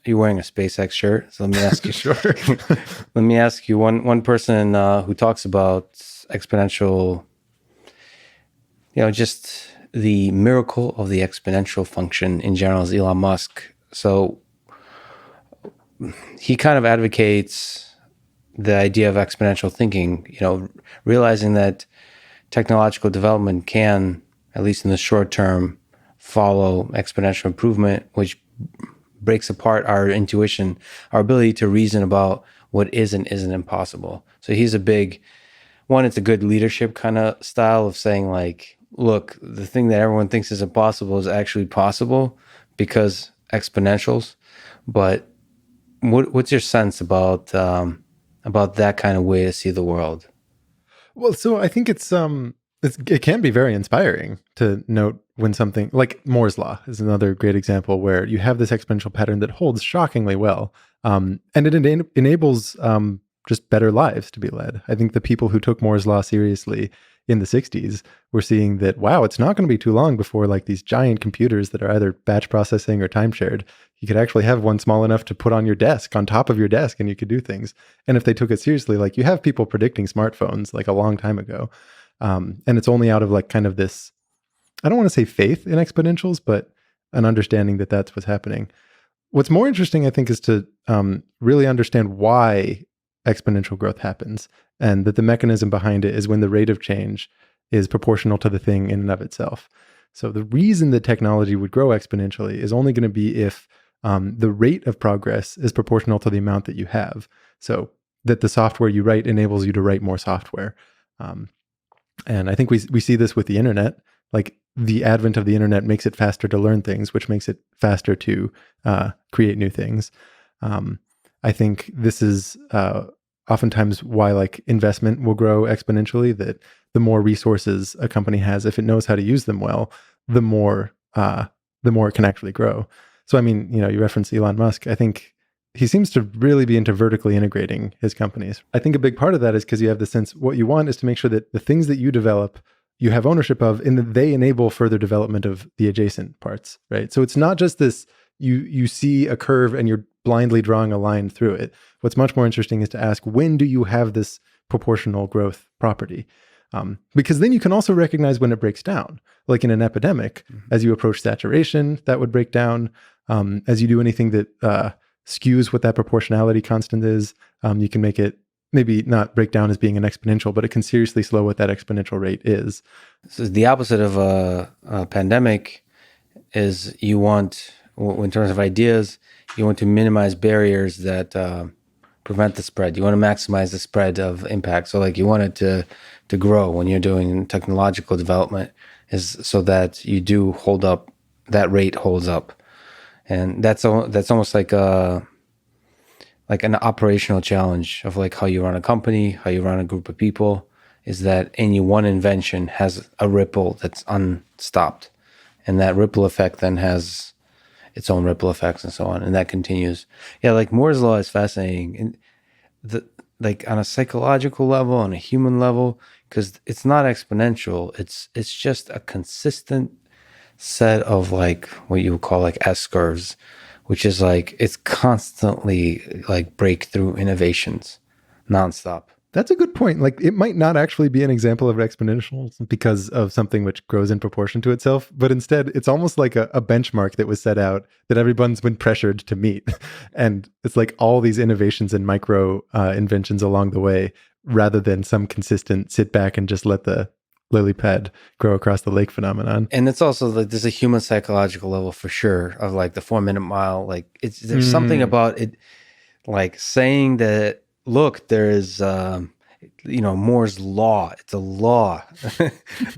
you're wearing a SpaceX shirt. So let me ask you. Sure. Let me ask you one person who talks about exponential. Just the miracle of the exponential function in general is Elon Musk. So he kind of advocates the idea of exponential thinking. Realizing that technological development can, at least in the short term, follow exponential improvement, which breaks apart our intuition, our ability to reason about what is and isn't impossible. So he's a big one. It's a good leadership kind of style of saying, like, look, the thing that everyone thinks is impossible is actually possible because exponentials. But what's your sense about that kind of way to see the world? Well, so I think it can be very inspiring to note when something like Moore's law is another great example where you have this exponential pattern that holds shockingly well, and it enables just better lives to be led. I think the people who took Moore's law seriously in the 60s were seeing that, wow, it's not going to be too long before like these giant computers that are either batch processing or time shared, you could actually have one small enough to put on your desk, on top of your desk, and you could do things. And if they took it seriously, like you have people predicting smartphones like a long time ago. And it's only out of like kind of this, I don't want to say faith in exponentials, but an understanding that that's what's happening. What's more interesting, I think, is to really understand why exponential growth happens, and that the mechanism behind it is when the rate of change is proportional to the thing in and of itself. So the reason that technology would grow exponentially is only going to be if the rate of progress is proportional to the amount that you have. So that the software you write enables you to write more software. And I think we see this with the internet. Like the advent of the internet makes it faster to learn things, which makes it faster to create new things. I think this is oftentimes why like investment will grow exponentially, that the more resources a company has, if it knows how to use them well, the more it can actually grow. So, I mean, you reference Elon Musk. I think he seems to really be into vertically integrating his companies. I think a big part of that is because you have the sense what you want is to make sure that the things that you develop, you have ownership of, and that they enable further development of the adjacent parts, right? So it's not just this, you see a curve and you're blindly drawing a line through it. What's much more interesting is to ask, when do you have this proportional growth property? Because then you can also recognize when it breaks down. Like in an epidemic, as you approach saturation, that would break down. As you do anything that skews what that proportionality constant is, you can make it maybe not break down as being an exponential, but it can seriously slow what that exponential rate is. So the opposite of a pandemic is you want, in terms of ideas, you want to minimize barriers that prevent the spread. You want to maximize the spread of impact. So like you want it to grow when you're doing technological development, is so that you do hold up, that rate holds up. And that's almost like an operational challenge of like how you run a company, how you run a group of people, is that any one invention has a ripple that's unstopped. And that ripple effect then has its own ripple effects and so on. And that continues. Yeah, like Moore's law is fascinating. And like on a psychological level, on a human level, because it's not exponential. It's just a consistent set of like what you would call like S curves, which is like it's constantly like breakthrough innovations nonstop. That's a good point. Like it might not actually be an example of exponential because of something which grows in proportion to itself, but instead it's almost like a benchmark that was set out that everyone's been pressured to meet. And it's like all these innovations and micro inventions along the way, rather than some consistent sit back and just let the lily pad grow across the lake phenomenon. And it's also like there's a human psychological level for sure of like the 4 minute mile. Like there's something about it, like saying that, look, there is, Moore's law. It's a law.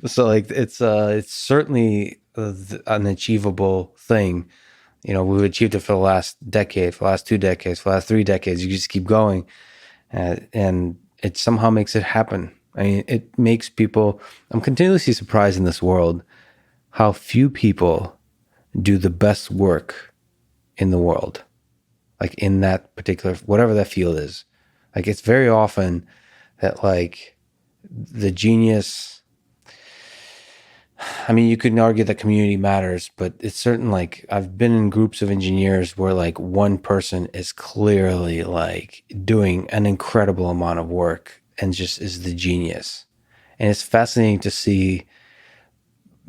So like it's certainly an achievable thing. We've achieved it for the last decade, for the last 2 decades, for the last 3 decades. You just keep going, and it somehow makes it happen. I mean, it makes people. I'm continuously surprised in this world how few people do the best work in the world, like in that particular, whatever that field is. Like it's very often that like the genius, I mean, you could argue that community matters, but it's certain, like, I've been in groups of engineers where like one person is clearly like doing an incredible amount of work and just is the genius. And it's fascinating to see.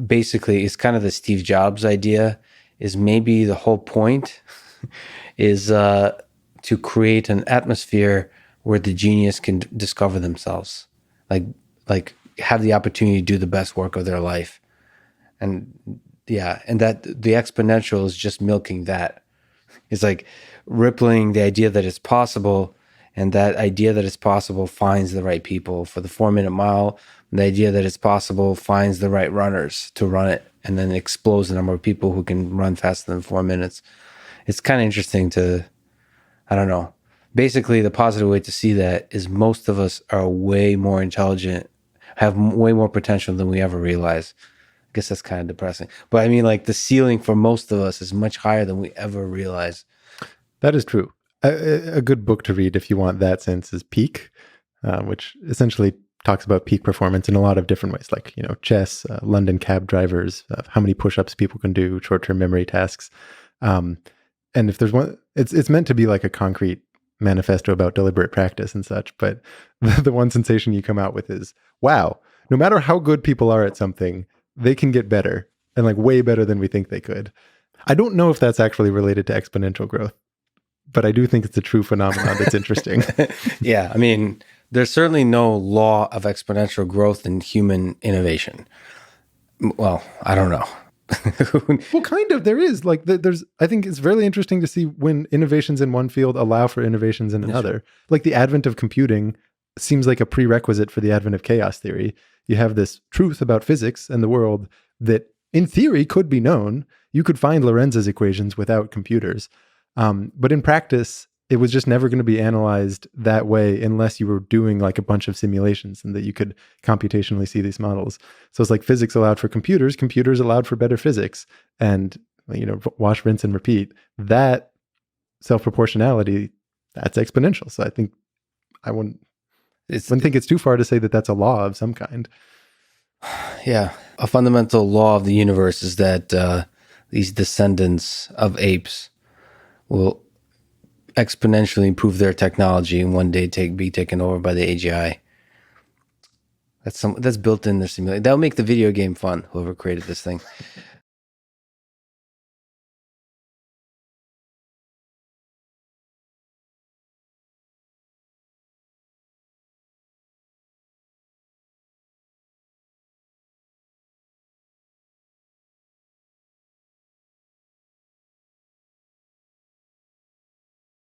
Basically, it's kind of the Steve Jobs idea, is maybe the whole point is to create an atmosphere where the genius can discover themselves, like like have the opportunity to do the best work of their life. And yeah, and that the exponential is just milking that. It's like rippling the idea that it's possible, and that idea that it's possible finds the right people for the 4 minute mile. The idea that it's possible finds the right runners to run it, and then explodes the number of people who can run faster than 4 minutes. It's kind of interesting to, I don't know. Basically, the positive way to see that is most of us are way more intelligent, have way more potential than we ever realize. I guess that's kind of depressing. But I mean, like, the ceiling for most of us is much higher than we ever realize. That is true. A good book to read if you want that sense is Peak, which essentially talks about peak performance in a lot of different ways, like, chess, London cab drivers, how many push-ups people can do, short-term memory tasks. And if there's one, it's meant to be like a concrete manifesto about deliberate practice and such. But the one sensation you come out with is, wow, no matter how good people are at something, they can get better, and like way better than we think they could. I don't know if that's actually related to exponential growth, but I do think it's a true phenomenon that's interesting. Yeah, I mean, there's certainly no law of exponential growth in human innovation. Well, I don't know. Well, kind of. There is like there's. I think it's really interesting to see when innovations in one field allow for innovations in another. Like the advent of computing seems like a prerequisite for the advent of chaos theory. You have this truth about physics and the world that, in theory, could be known. You could find Lorenz's equations without computers, but in practice, it was just never going to be analyzed that way unless you were doing like a bunch of simulations and that you could computationally see these models. So it's like physics allowed for computers, computers allowed for better physics, and wash, rinse, and repeat. That self-proportionality, that's exponential. So I think I wouldn't think it's too far to say that that's a law of some kind. Yeah, a fundamental law of the universe is that these descendants of apes will exponentially improve their technology and one day be taken over by the AGI. That's built in their simulation. That'll make the video game fun. Whoever created this thing.